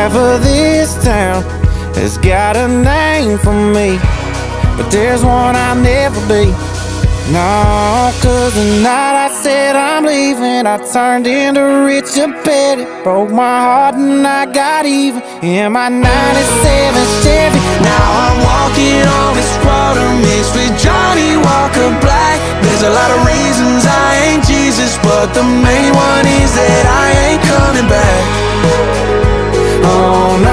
Half of this town has got a name for me, but there's one I'll never be. No, 'cause the night I said I'm leaving, I turned into Richard Petty. Broke my heart and I got even in my 97 Chevy. Now I'm walking on this water mixed with Johnny Walker Black. There's a lot of reasons I ain't Jesus, but the main one is that I ain't coming back. Oh no.